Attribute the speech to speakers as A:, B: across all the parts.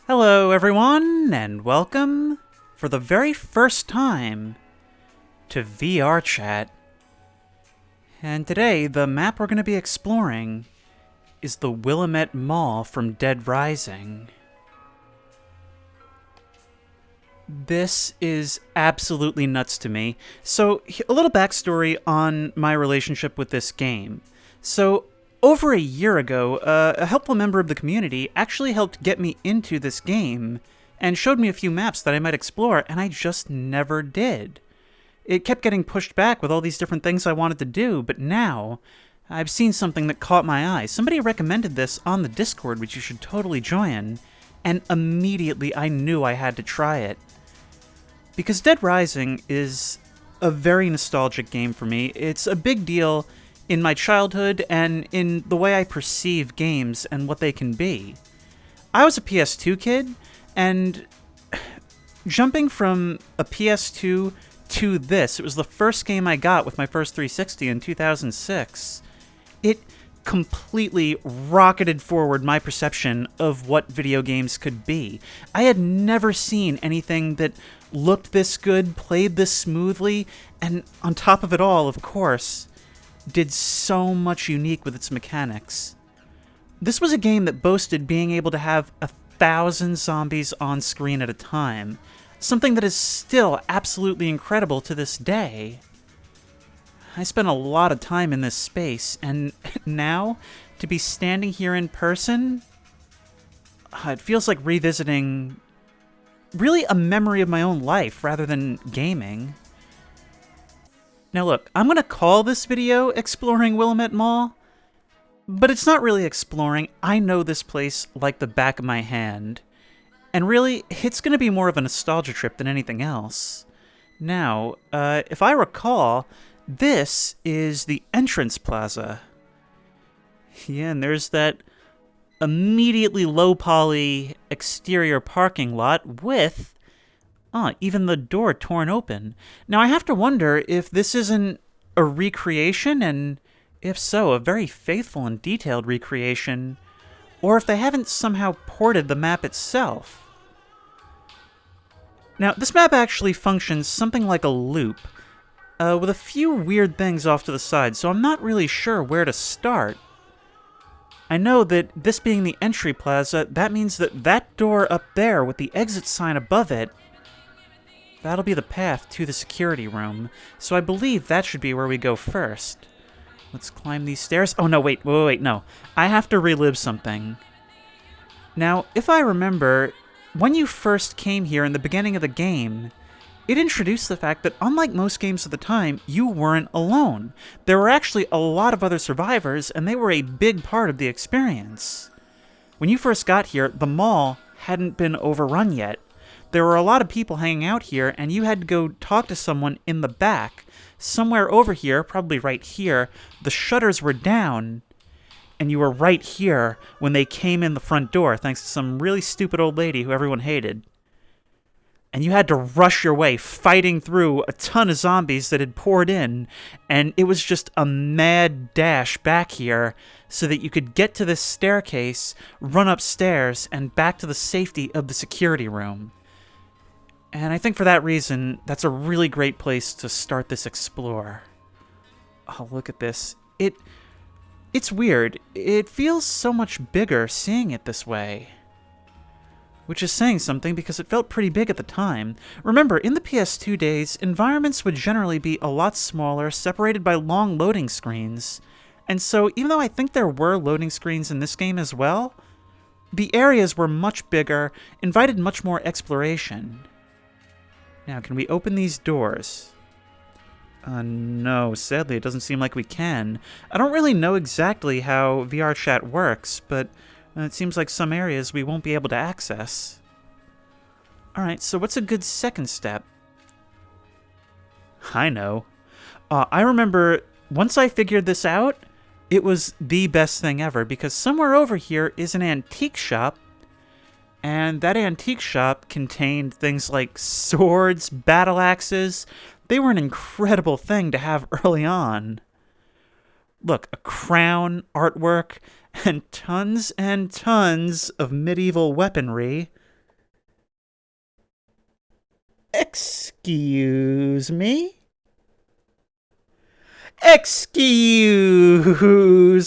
A: Hello, everyone, and welcome for the very first time to VRChat. And today, the map we're going to be exploring is the Willamette Mall from Dead Rising. This is absolutely nuts to me. So, a little backstory on my relationship with this game. So, over a year ago, a helpful member of the community actually helped get me into this game and showed me a few maps that I might explore, and I just never did. It kept getting pushed back with all these different things I wanted to do, but now I've seen something that caught my eye. Somebody recommended this on the Discord, which you should totally join, and immediately I knew I had to try it. Because Dead Rising is a very nostalgic game for me. It's a big deal in my childhood and in the way I perceive games and what they can be. I was a PS2 kid, and jumping from a PS2 to this, it was the first game I got with my first 360 in 2006. It completely rocketed forward my perception of what video games could be. I had never seen anything that looked this good, played this smoothly, and on top of it all, of course, did so much unique with its mechanics. This was a game that boasted being able to have 1,000 zombies on screen at a time, something that is still absolutely incredible to this day. I spent a lot of time in this space, and now, to be standing here in person, it feels like revisiting really a memory of my own life rather than gaming. Now look, I'm going to call this video Exploring Willamette Mall, but it's not really exploring. I know this place like the back of my hand. And really, it's going to be more of a nostalgia trip than anything else. Now, if I recall, this is the entrance plaza. Yeah, and there's that immediately low-poly exterior parking lot with even the door torn open. Now, I have to wonder if this isn't a recreation, and if so, a very faithful and detailed recreation, or if they haven't somehow ported the map itself. Now, this map actually functions something like a loop, with a few weird things off to the side, so I'm not really sure where to start. I know that this being the entry plaza, that means that that door up there with the exit sign above it, that'll be the path to the security room, so I believe that should be where we go first. Let's climb these stairs. Oh, no, wait, no. I have to relive something. Now, if I remember, when you first came here in the beginning of the game, it introduced the fact that unlike most games of the time, you weren't alone. There were actually a lot of other survivors, and they were a big part of the experience. When you first got here, the mall hadn't been overrun yet. There were a lot of people hanging out here, and you had to go talk to someone in the back. Somewhere over here, probably right here, the shutters were down, and you were right here when they came in the front door, thanks to some really stupid old lady who everyone hated. And you had to rush your way, fighting through a ton of zombies that had poured in, and it was just a mad dash back here so that you could get to this staircase, run upstairs, and back to the safety of the security room. And I think for that reason, that's a really great place to start this explore. Oh, look at this. It's weird. It feels so much bigger seeing it this way. Which is saying something because it felt pretty big at the time. Remember, in the PS2 days, environments would generally be a lot smaller, separated by long loading screens. And so, even though I think there were loading screens in this game as well, the areas were much bigger, invited much more exploration. Now, can we open these doors? No, sadly, it doesn't seem like we can. I don't really know exactly how VRChat works, but it seems like some areas we won't be able to access. Alright, so what's a good second step? I know. I remember once I figured this out, it was the best thing ever, because somewhere over here is an antique shop, and that antique shop contained things like swords, battle axes. They were an incredible thing to have early on. Look, a crown, artwork, and tons of medieval weaponry. Excuse me? Excuse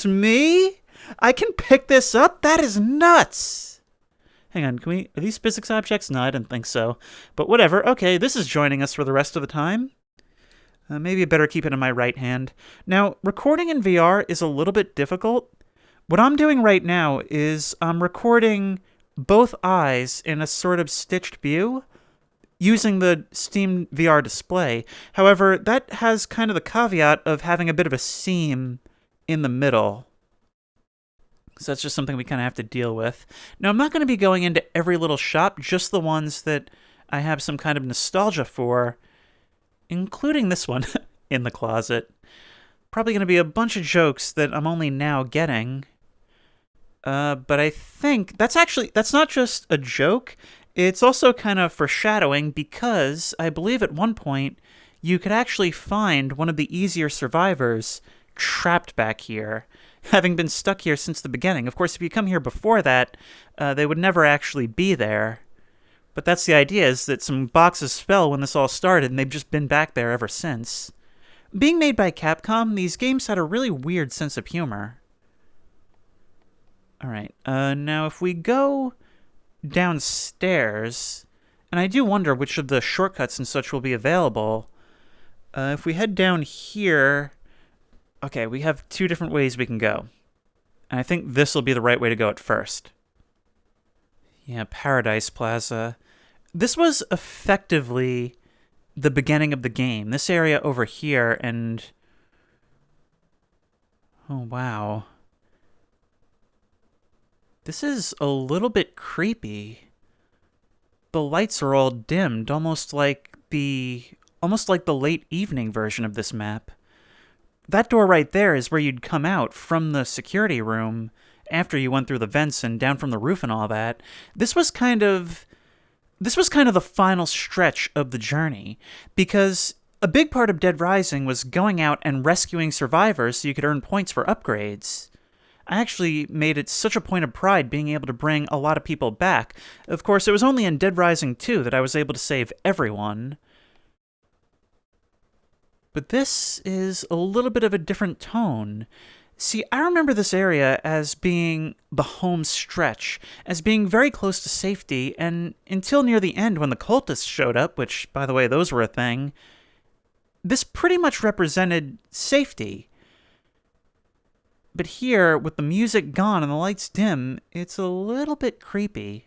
A: me? I can pick this up? That is nuts! Hang on, are these physics objects? No, I didn't think so. But whatever, okay, this is joining us for the rest of the time. Maybe I better keep it in my right hand. Now, recording in VR is a little bit difficult. What I'm doing right now is I'm recording both eyes in a sort of stitched view using the Steam VR display. However, that has kind of the caveat of having a bit of a seam in the middle. So that's just something we kind of have to deal with. Now, I'm not going to be going into every little shop, just the ones that I have some kind of nostalgia for, including this one in the closet. Probably going to be a bunch of jokes that I'm only now getting. But I think that's not just a joke. It's also kind of foreshadowing because I believe at one point you could actually find one of the easier survivors trapped back here, having been stuck here since the beginning. Of course, if you come here before that, they would never actually be there. But that's the idea, is that some boxes fell when this all started, and they've just been back there ever since. Being made by Capcom, these games had a really weird sense of humor. Alright, now if we go downstairs, and I do wonder which of the shortcuts and such will be available. If we head down here, okay, we have two different ways we can go. And I think this will be the right way to go at first. Yeah, Paradise Plaza. This was effectively the beginning of the game. This area over here, and... oh, wow. This is a little bit creepy. The lights are all dimmed, almost like the late evening version of this map. That door right there is where you'd come out from the security room after you went through the vents and down from the roof and all that. This was kind of the final stretch of the journey, because a big part of Dead Rising was going out and rescuing survivors so you could earn points for upgrades. I actually made it such a point of pride being able to bring a lot of people back. Of course, it was only in Dead Rising 2 that I was able to save everyone. But this is a little bit of a different tone. See, I remember this area as being the home stretch, as being very close to safety, and until near the end when the cultists showed up, which, by the way, those were a thing, this pretty much represented safety. But here, with the music gone and the lights dim, it's a little bit creepy.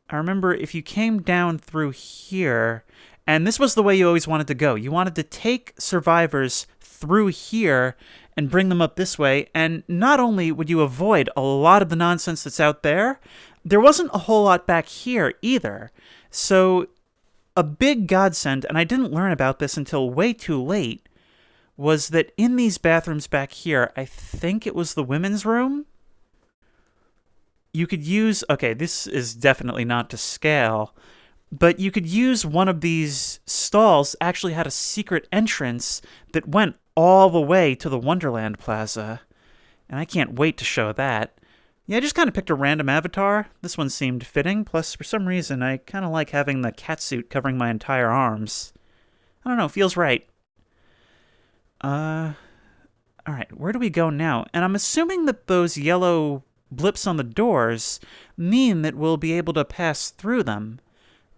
A: I remember if you came down through here, and this was the way you always wanted to go. You wanted to take survivors through here and bring them up this way, and not only would you avoid a lot of the nonsense that's out there, there wasn't a whole lot back here either. So, a big godsend, and I didn't learn about this until way too late, was that in these bathrooms back here, I think it was the women's room, you could use, okay, this is definitely not to scale, but you could use one of these stalls, actually had a secret entrance that went all the way to the Wonderland Plaza. And I can't wait to show that. Yeah, I just kind of picked a random avatar. This one seemed fitting, plus for some reason I kind of like having the catsuit covering my entire arms. I don't know, feels right. Alright, where do we go now? And I'm assuming that those yellow blips on the doors mean that we'll be able to pass through them.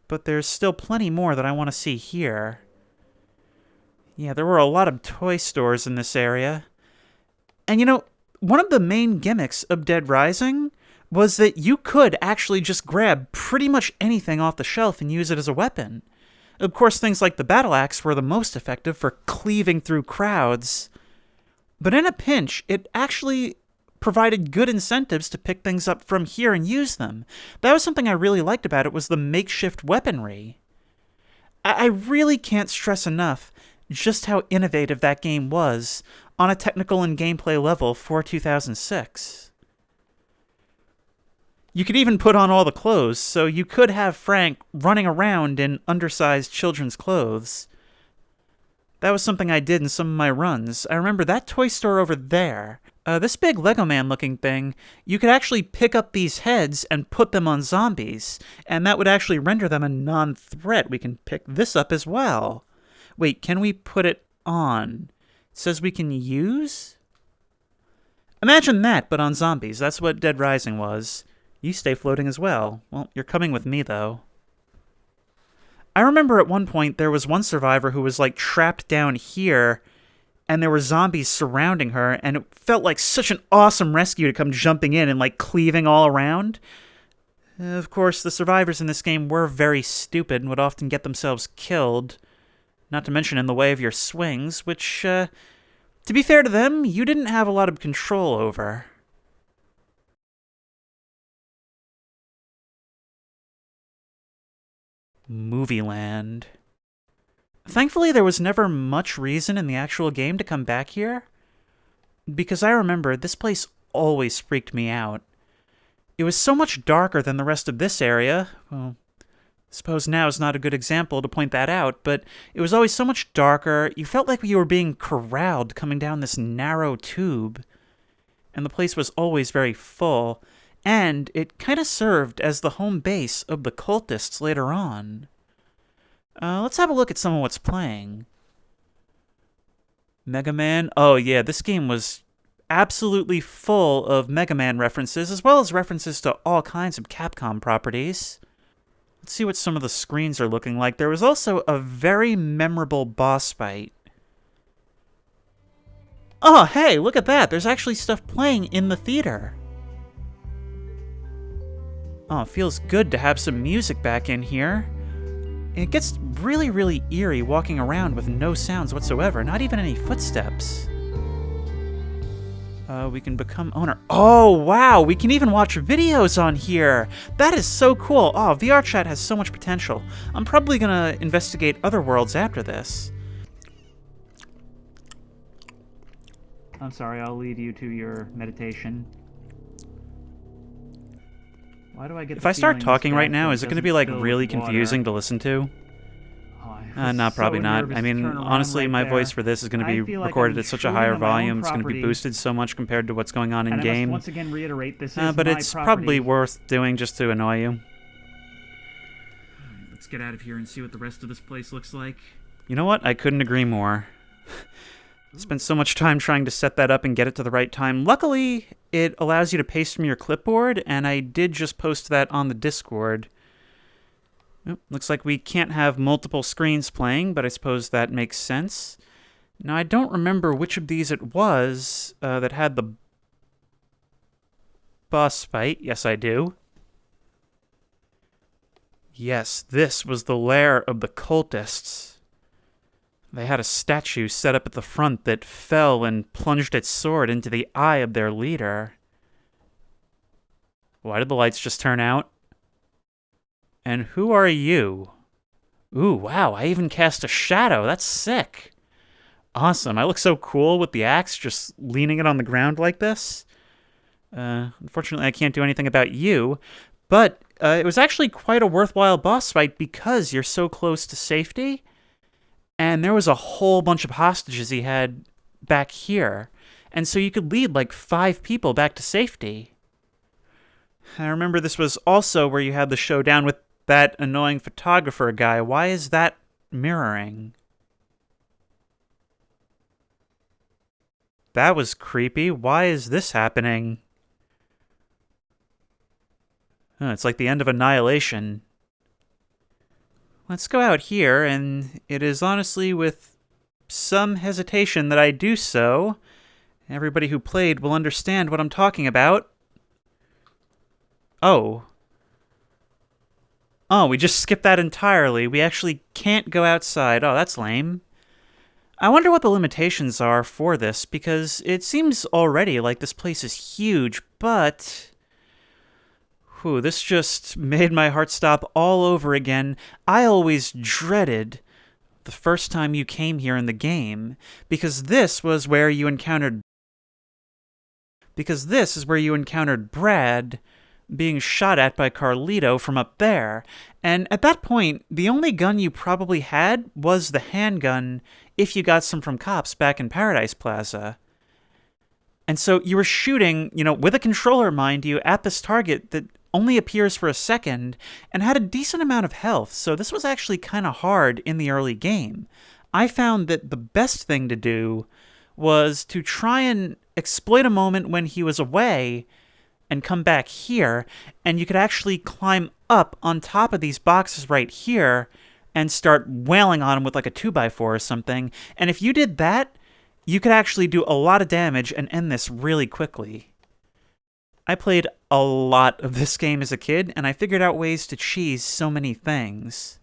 A: But there's still plenty more that I want to see here. Yeah, there were a lot of toy stores in this area. And you know, one of the main gimmicks of Dead Rising was that you could actually just grab pretty much anything off the shelf and use it as a weapon. Of course, things like the battle axe were the most effective for cleaving through crowds. But in a pinch, it actually provided good incentives to pick things up from here and use them. That was something I really liked about it, was the makeshift weaponry. I really can't stress enough just how innovative that game was on a technical and gameplay level for 2006. You could even put on all the clothes, so you could have Frank running around in undersized children's clothes. That was something I did in some of my runs. I remember that toy store over there. This big Lego Man looking thing, you could actually pick up these heads and put them on zombies, and that would actually render them a non-threat. We can pick this up as well. Wait, can we put it on? It says we can use? Imagine that, but on zombies. That's what Dead Rising was. You stay floating as well. Well, you're coming with me, though. I remember at one point there was one survivor who was, like, trapped down here, and there were zombies surrounding her, and it felt like such an awesome rescue to come jumping in and, like, cleaving all around. Of course, the survivors in this game were very stupid and would often get themselves killed, not to mention in the way of your swings, which, to be fair to them, you didn't have a lot of control over. Movie Land. Thankfully, there was never much reason in the actual game to come back here, because I remember this place always freaked me out. It was so much darker than the rest of this area. Well, I suppose now is not a good example to point that out, but it was always so much darker. You felt like you were being corralled coming down this narrow tube, and the place was always very full, and it kind of served as the home base of the cultists later on. Let's have a look at some of what's playing. Mega Man. Oh yeah, this game was absolutely full of Mega Man references, as well as references to all kinds of Capcom properties. Let's see what some of the screens are looking like. There was also a very memorable boss fight. Oh, hey, look at that. There's actually stuff playing in the theater. Oh, it feels good to have some music back in here. It gets really, really eerie walking around with no sounds whatsoever, not even any footsteps. We can become owner. Oh, wow, we can even watch videos on here. That is so cool. Oh, VRChat has so much potential. I'm probably gonna investigate other worlds after this. I'm sorry, I'll leave you to your meditation. Why do I get? If I start talking right now, is it going to be like really confusing to listen to? No, probably not. I mean, honestly, my voice for this is going to be recorded at such a higher volume. It's going to be boosted so much compared to what's going on in game. Once again, reiterate this is but it's probably worth doing just to annoy you. Let's get out of here and see what the rest of this place looks like. You know what? I couldn't agree more. Spent so much time trying to set that up and get it to the right time. Luckily, it allows you to paste from your clipboard, and I did just post that on the Discord. Oh, looks like we can't have multiple screens playing, but I suppose that makes sense. Now, I don't remember which of these it was that had the boss fight. Yes, I do. Yes, this was the lair of the cultists. They had a statue set up at the front that fell and plunged its sword into the eye of their leader. Why did the lights just turn out? And who are you? Ooh, wow, I even cast a shadow. That's sick. Awesome. I look so cool with the axe, just leaning it on the ground like this. Unfortunately, I can't do anything about you, but it was actually quite a worthwhile boss fight because you're so close to safety. And there was a whole bunch of hostages he had back here. And so you could lead like 5 people back to safety. I remember this was also where you had the showdown with that annoying photographer guy. Why is that mirroring? That was creepy. Why is this happening? Oh, it's like the end of Annihilation. Let's go out here, and it is honestly with some hesitation that I do so. Everybody who played will understand what I'm talking about. Oh. Oh, we just skipped that entirely. We actually can't go outside. Oh, that's lame. I wonder what the limitations are for this, because it seems already like this place is huge, but... Whew, this just made my heart stop all over again. I always dreaded the first time you came here in the game, because this was where you encountered... Because this is where you encountered Brad being shot at by Carlito from up there. And at that point, the only gun you probably had was the handgun if you got some from cops back in Paradise Plaza. And so you were shooting, with a controller, mind you, at this target that only appears for a second and had a decent amount of health. So this was actually kind of hard in the early game. I found that the best thing to do was to try and exploit a moment when he was away and come back here, and you could actually climb up on top of these boxes right here and start wailing on him with like a 2x4 or something. And if you did that, you could actually do a lot of damage and end this really quickly. I played a lot of this game as a kid, and I figured out ways to cheese so many things.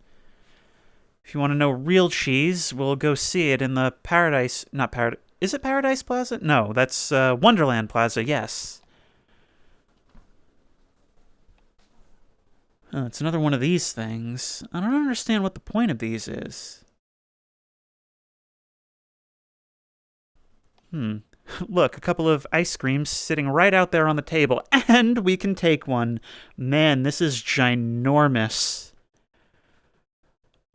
A: If you want to know real cheese, we'll go see it in the is it Paradise Plaza? No, that's Wonderland Plaza, yes. Oh, it's another one of these things. I don't understand what the point of these is. Look, a couple of ice creams sitting right out there on the table, and we can take one. Man, this is ginormous.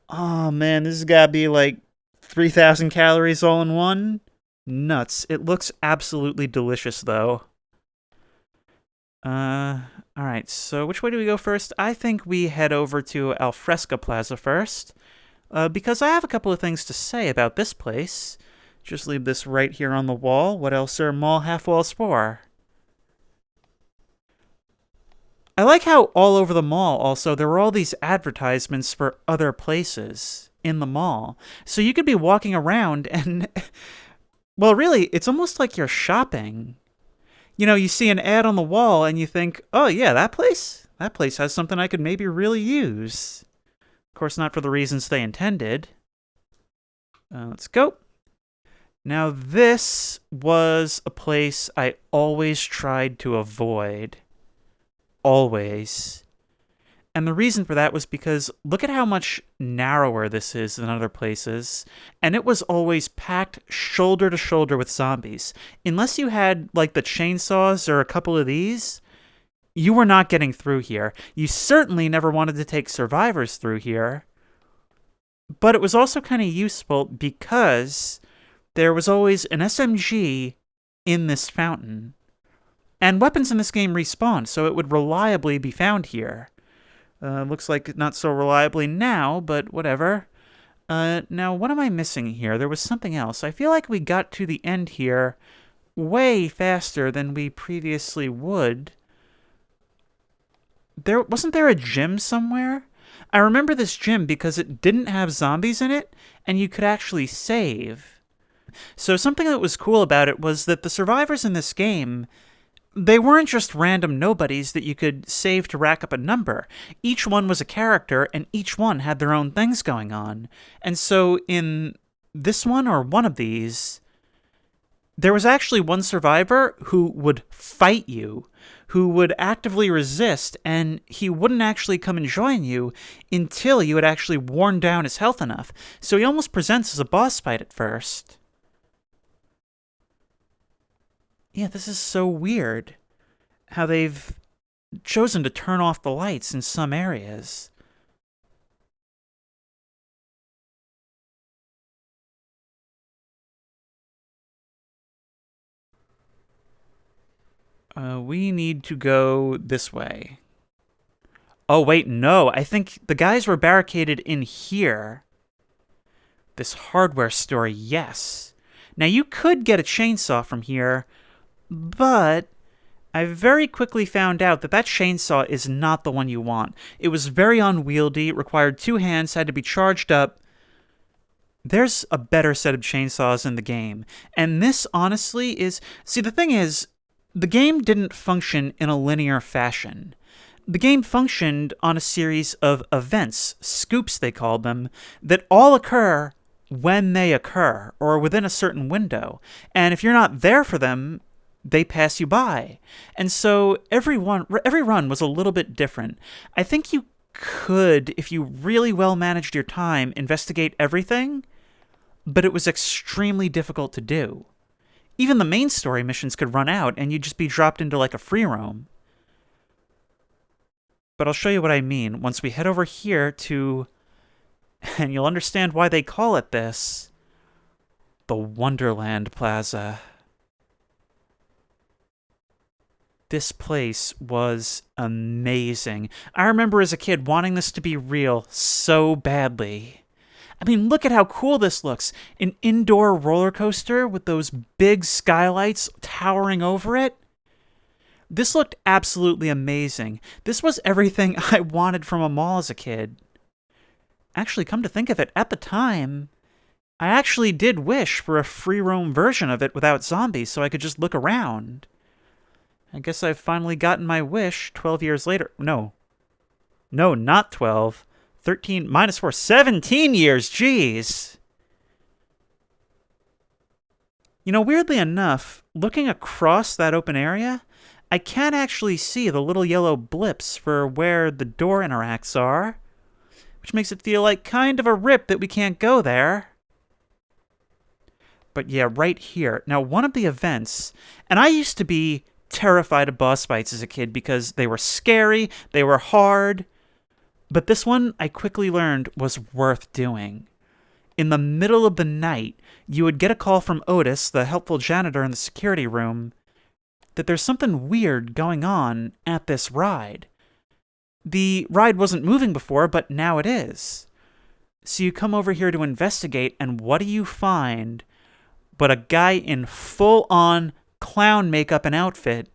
A: Oh, man, this has got to be like 3,000 calories all in one. Nuts. It looks absolutely delicious, though. Alright, so which way do we go first? I think we head over to Alfresca Plaza first, because I have a couple of things to say about this place. Just leave this right here on the wall. What else are mall half-walls for? I like how all over the mall, also, there were all these advertisements for other places in the mall. So you could be walking around and, well, really, it's almost like you're shopping. You see an ad on the wall and you think, oh yeah, that place? That place has something I could maybe really use. Of course, not for the reasons they intended. Let's go. Now, this was a place I always tried to avoid. Always. And the reason for that was because look at how much narrower this is than other places. And it was always packed shoulder to shoulder with zombies. Unless you had, like, the chainsaws or a couple of these, you were not getting through here. You certainly never wanted to take survivors through here. But it was also kind of useful because there was always an SMG in this fountain. And weapons in this game respawn, so it would reliably be found here. Looks like not so reliably now, but whatever. Now, what am I missing here? There was something else. I feel like we got to the end here way faster than we previously would. Wasn't there a gym somewhere? I remember this gym because it didn't have zombies in it, and you could actually save. So something that was cool about it was that the survivors in this game, they weren't just random nobodies that you could save to rack up a number. Each one was a character, and each one had their own things going on. And so in this one, or one of these, there was actually one survivor who would fight you, who would actively resist, and he wouldn't actually come and join you until you had actually worn down his health enough. So he almost presents as a boss fight at first. Yeah, this is so weird, how they've chosen to turn off the lights in some areas. We need to go this way. Oh, wait, no. I think the guys were barricaded in here. This hardware store, yes. Now, you could get a chainsaw from here, but I very quickly found out that that chainsaw is not the one you want. It was very unwieldy, required 2 hands, had to be charged up. There's a better set of chainsaws in the game. And this, honestly, is... See, the thing is, the game didn't function in a linear fashion. The game functioned on a series of events, scoops they called them, that all occur when they occur, or within a certain window. And if you're not there for them, they pass you by. And so every run was a little bit different. I think you could, if you really well managed your time, investigate everything, but it was extremely difficult to do. Even the main story missions could run out, and you'd just be dropped into like a free roam. But I'll show you what I mean once we head over here to, and you'll understand why they call it this, the Wonderland Plaza. This place was amazing. I remember as a kid wanting this to be real so badly. I mean, look at how cool this looks. An indoor roller coaster with those big skylights towering over it. This looked absolutely amazing. This was everything I wanted from a mall as a kid. Actually, come to think of it, at the time, I actually did wish for a free roam version of it without zombies so I could just look around. I guess I've finally gotten my wish 12 years later. No, not 12. 13 minus 4, 17 years, jeez. You know, weirdly enough, looking across that open area, I can actually see the little yellow blips for where the door interacts are, which makes it feel like kind of a rip that we can't go there. But yeah, right here. Now, one of the events, and I used to be terrified of boss fights as a kid because they were scary, they were hard, but this one I quickly learned was worth doing. In the middle of the night, you would get a call from Otis, the helpful janitor in the security room, that there's something weird going on at this ride. The ride wasn't moving before, but now it is. So you come over here to investigate, and what do you find but a guy in full-on clown makeup and outfit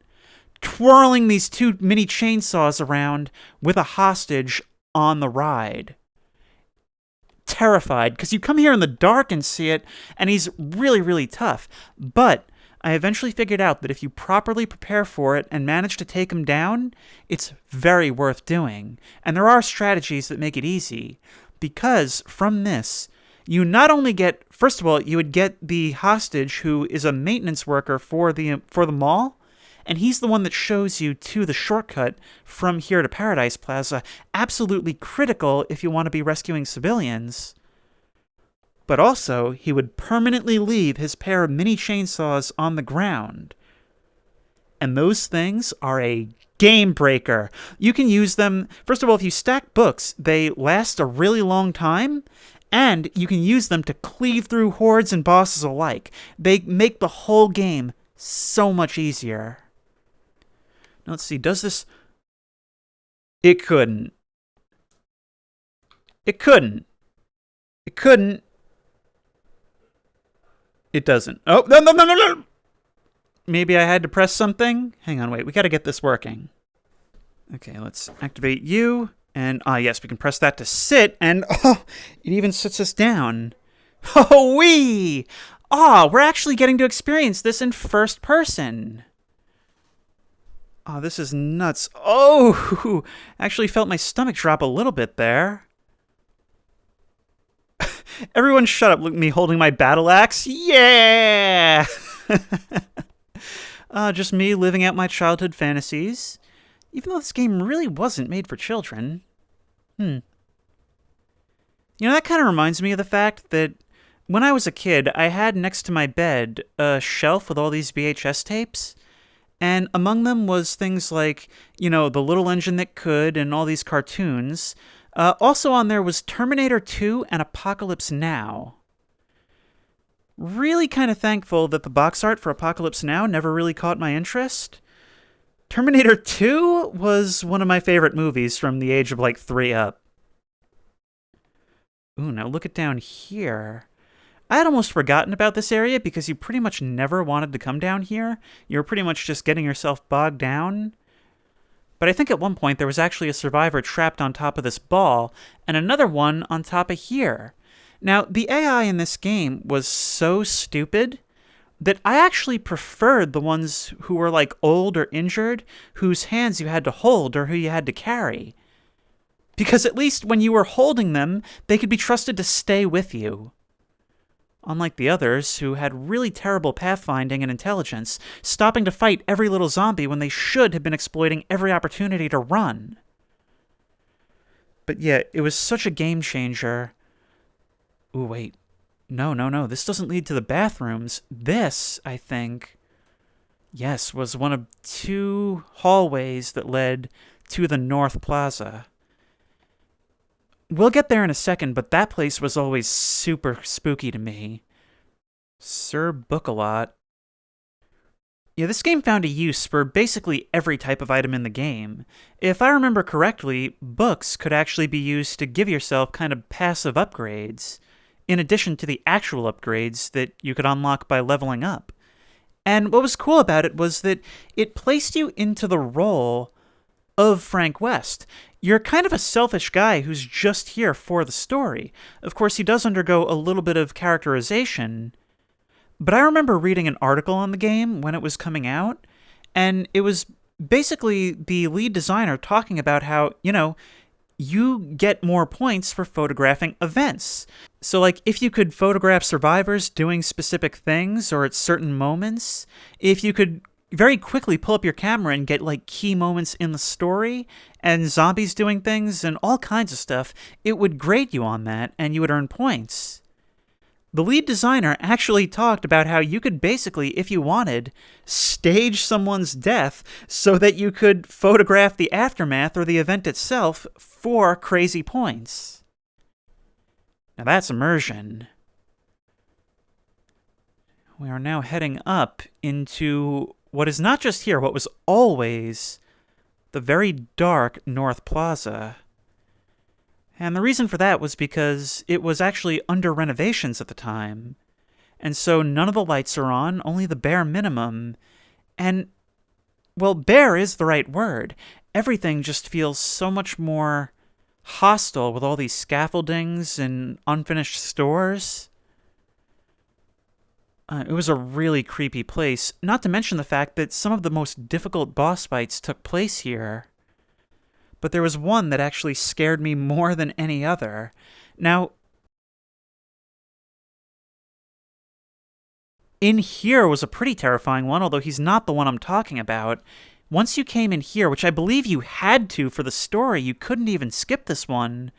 A: twirling these two mini chainsaws around with a hostage on the ride. Terrified, because you come here in the dark and see it, and he's really, really tough. But I eventually figured out that if you properly prepare for it and manage to take him down, it's very worth doing. And there are strategies that make it easy, because from this, you not only get, first of all, you would get the hostage who is a maintenance worker for the mall, and he's the one that shows you to the shortcut from here to Paradise Plaza, absolutely critical if you want to be rescuing civilians. But also, he would permanently leave his pair of mini chainsaws on the ground. And those things are a game breaker. You can use them, first of all, if you stack books, they last a really long time, and you can use them to cleave through hordes and bosses alike. They make the whole game so much easier. Now, let's see, does this... It couldn't. It couldn't. It couldn't. It doesn't. Oh, no. Maybe I had to press something? Hang on, wait, we gotta get this working. Okay, let's activate you. And, yes, we can press that to sit, and, it even sits us down. Oh, wee! We're actually getting to experience this in first person. This is nuts. Oh, actually felt my stomach drop a little bit there. Everyone shut up, look at me holding my battle axe. Yeah! Just me living out my childhood fantasies. Even though this game really wasn't made for children. You know, that kind of reminds me of the fact that when I was a kid, I had next to my bed a shelf with all these VHS tapes. And among them was things like, you know, The Little Engine That Could and all these cartoons. Also on there was Terminator 2 and Apocalypse Now. Really kind of thankful that the box art for Apocalypse Now never really caught my interest. Terminator 2 was one of my favorite movies from the age of like 3 up. Ooh, now look it down here. I had almost forgotten about this area because you pretty much never wanted to come down here. You were pretty much just getting yourself bogged down. But I think at one point there was actually a survivor trapped on top of this ball, and another one on top of here. Now, the AI in this game was so stupid that I actually preferred the ones who were like old or injured, whose hands you had to hold or who you had to carry. Because at least when you were holding them, they could be trusted to stay with you. Unlike the others, who had really terrible pathfinding and intelligence, stopping to fight every little zombie when they should have been exploiting every opportunity to run. But yeah, it was such a game changer. Ooh, wait. No, this doesn't lead to the bathrooms. This, I think, yes, was one of 2 hallways that led to the North Plaza. We'll get there in a second, but that place was always super spooky to me. Sir Book-A-Lot. Yeah, this game found a use for basically every type of item in the game. If I remember correctly, books could actually be used to give yourself kind of passive upgrades, in addition to the actual upgrades that you could unlock by leveling up. And what was cool about it was that it placed you into the role of Frank West. You're kind of a selfish guy who's just here for the story. Of course, he does undergo a little bit of characterization, but I remember reading an article on the game when it was coming out, and it was basically the lead designer talking about how, you get more points for photographing events. So, like, if you could photograph survivors doing specific things or at certain moments, if you could very quickly pull up your camera and get, like, key moments in the story and zombies doing things and all kinds of stuff, it would grade you on that and you would earn points. The lead designer actually talked about how you could basically, if you wanted, stage someone's death so that you could photograph the aftermath or the event itself for crazy points. Now that's immersion. We are now heading up into what is not just here, what was always the very dark North Plaza. And the reason for that was because it was actually under renovations at the time. And so none of the lights are on, only the bare minimum. And, well, bare is the right word. Everything just feels so much more hostile with all these scaffoldings and unfinished stores. It was a really creepy place, not to mention the fact that some of the most difficult boss fights took place here. But there was one that actually scared me more than any other. Now, in here was a pretty terrifying one, although he's not the one I'm talking about. Once you came in here, which I believe you had to for the story, you couldn't even skip this one,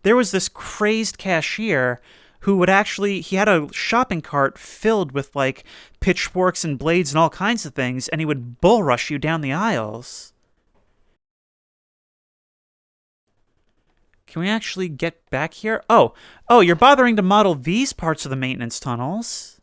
A: there was this crazed cashier who would actually, he had a shopping cart filled with, like, pitchforks and blades and all kinds of things, and he would bull rush you down the aisles. Can we actually get back here? Oh, you're bothering to model these parts of the maintenance tunnels.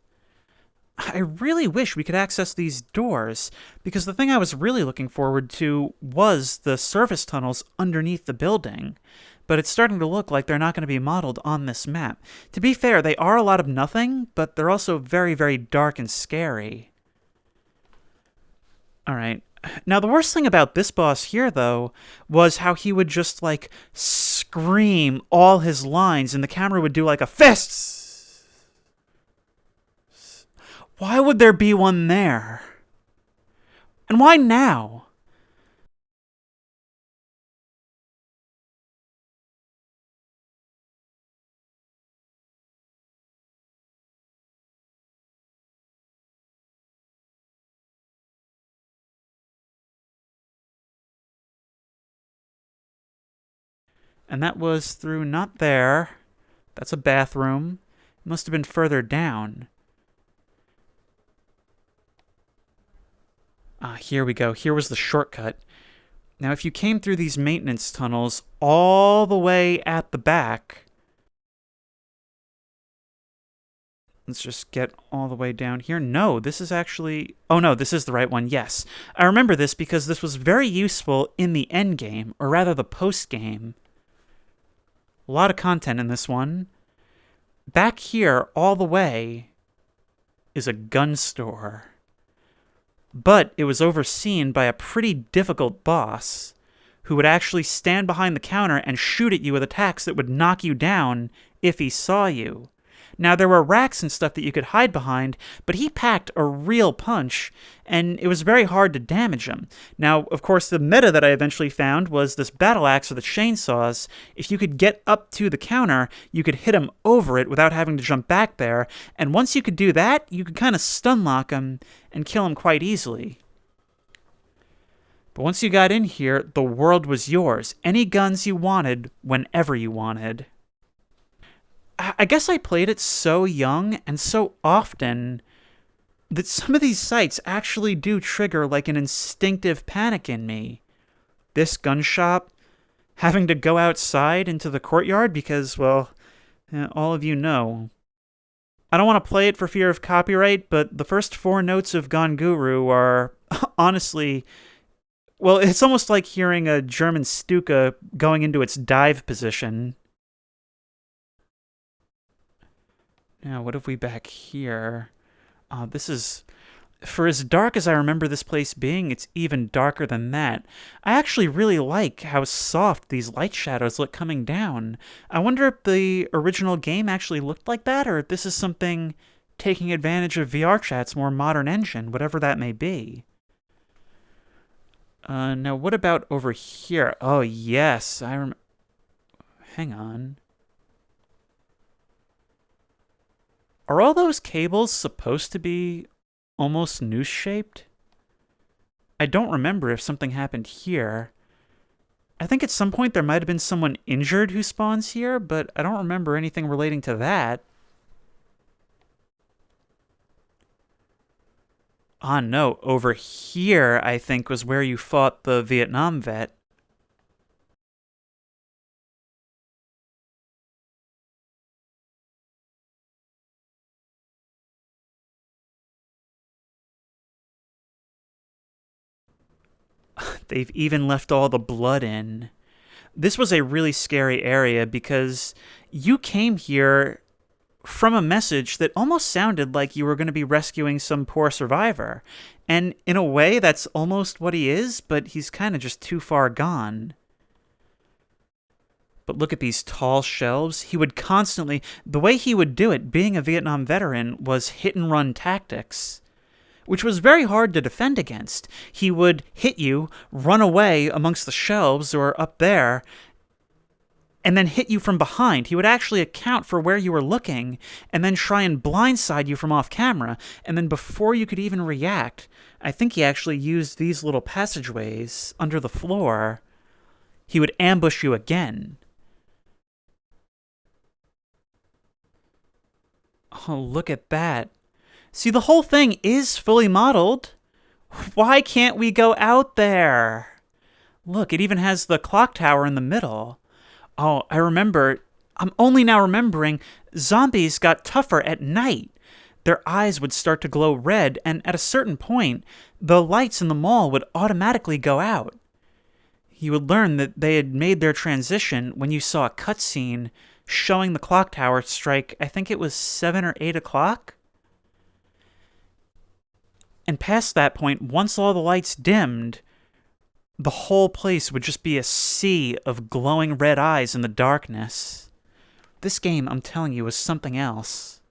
A: I really wish we could access these doors, because the thing I was really looking forward to was the service tunnels underneath the building. But it's starting to look like they're not going to be modeled on this map. To be fair, they are a lot of nothing, but they're also very, very dark and scary. Alright. Now, the worst thing about this boss here, though, was how he would just, like, scream all his lines, and the camera would do, like, a fists! Why would there be one there? And why now? And that was through not there. That's a bathroom. It must have been further down. Here we go. Here was the shortcut. Now, if you came through these maintenance tunnels all the way at the back... Let's just get all the way down here. No, this is actually... Oh, no, this is the right one. Yes. I remember this because this was very useful in the end game, or rather the post game. A lot of content in this one. Back here, all the way, is a gun store. But it was overseen by a pretty difficult boss who would actually stand behind the counter and shoot at you with attacks that would knock you down if he saw you. Now, there were racks and stuff that you could hide behind, but he packed a real punch, and it was very hard to damage him. Now, of course, the meta that I eventually found was this battle axe or the chainsaws. If you could get up to the counter, you could hit him over it without having to jump back there, and once you could do that, you could kind of stun lock him and kill him quite easily. But once you got in here, the world was yours. Any guns you wanted, whenever you wanted. I guess I played it so young and so often that some of these sights actually do trigger like an instinctive panic in me. This gun shop, having to go outside into the courtyard because, well, all of you know. I don't want to play it for fear of copyright, but the first 4 notes of Gone Guru are honestly, well, it's almost like hearing a German Stuka going into its dive position. Now, what have we back here? This is, for as dark as I remember this place being, it's even darker than that. I actually really like how soft these light shadows look coming down. I wonder if the original game actually looked like that, or if this is something taking advantage of VRChat's more modern engine, whatever that may be. Now, what about over here? Oh, yes, I remember. Hang on. Are all those cables supposed to be almost noose-shaped? I don't remember if something happened here. I think at some point there might have been someone injured who spawns here, but I don't remember anything relating to that. Ah, no, over here, I think, was where you fought the Vietnam vet. They've even left all the blood in. This was a really scary area because you came here from a message that almost sounded like you were going to be rescuing some poor survivor. And in a way, that's almost what he is, but he's kind of just too far gone. But look at these tall shelves. He would constantly... The way he would do it, being a Vietnam veteran, was hit-and-run tactics, which was very hard to defend against. He would hit you, run away amongst the shelves or up there, and then hit you from behind. He would actually account for where you were looking and then try and blindside you from off camera. And then before you could even react, I think he actually used these little passageways under the floor. He would ambush you again. Oh, look at that. See, the whole thing is fully modeled. Why can't we go out there? Look, it even has the clock tower in the middle. Oh, I remember. I'm only now remembering zombies got tougher at night. Their eyes would start to glow red, and at a certain point, the lights in the mall would automatically go out. You would learn that they had made their transition when you saw a cutscene showing the clock tower strike, I think it was 7 or 8 o'clock? And past that point, once all the lights dimmed, the whole place would just be a sea of glowing red eyes in the darkness. This game, I'm telling you, was something else.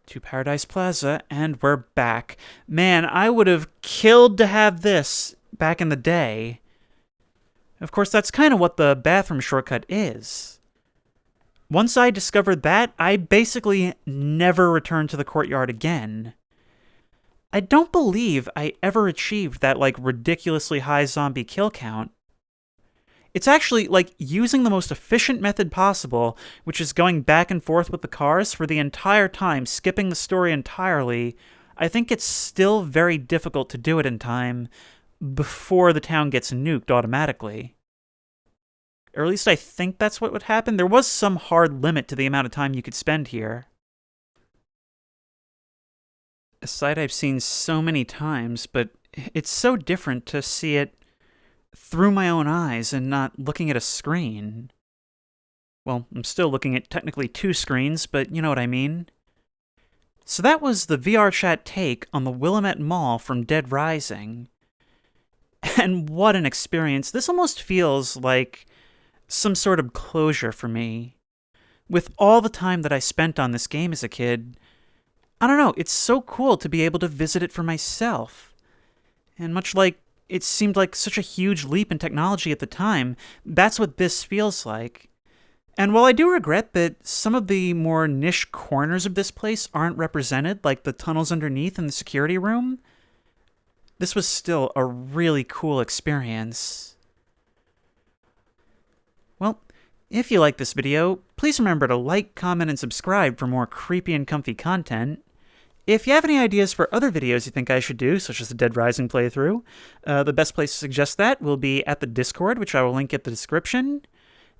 A: To Paradise Plaza, and we're back. Man, I would have killed to have this back in the day. Of course, that's kind of what the bathroom shortcut is. Once I discovered that, I basically never returned to the Courtyard again. I don't believe I ever achieved that, ridiculously high zombie kill count. It's actually, using the most efficient method possible, which is going back and forth with the cars for the entire time, skipping the story entirely. I think it's still very difficult to do it in time before the town gets nuked automatically. Or at least I think that's what would happen. There was some hard limit to the amount of time you could spend here. A sight I've seen so many times, but it's so different to see it through my own eyes and not looking at a screen. Well, I'm still looking at technically 2 screens, but you know what I mean. So that was the VRChat take on the Willamette Mall from Dead Rising. And what an experience. This almost feels like some sort of closure for me. With all the time that I spent on this game as a kid, I don't know, it's so cool to be able to visit it for myself. And much like it seemed like such a huge leap in technology at the time, that's what this feels like. And while I do regret that some of the more niche corners of this place aren't represented, like the tunnels underneath and the security room, this was still a really cool experience. Well, if you like this video, please remember to like, comment, and subscribe for more creepy and comfy content. If you have any ideas for other videos you think I should do, such as the Dead Rising playthrough, the best place to suggest that will be at the Discord, which I will link at the description.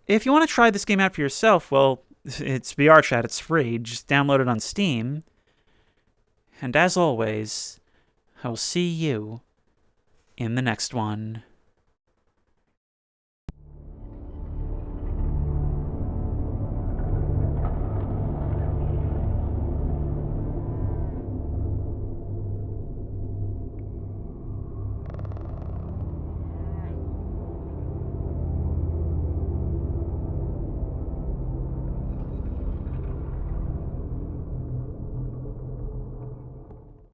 A: If you want to try this game out for yourself, well, It's VRChat, it's free. Just download it on Steam. And as always, I will see you in the next one.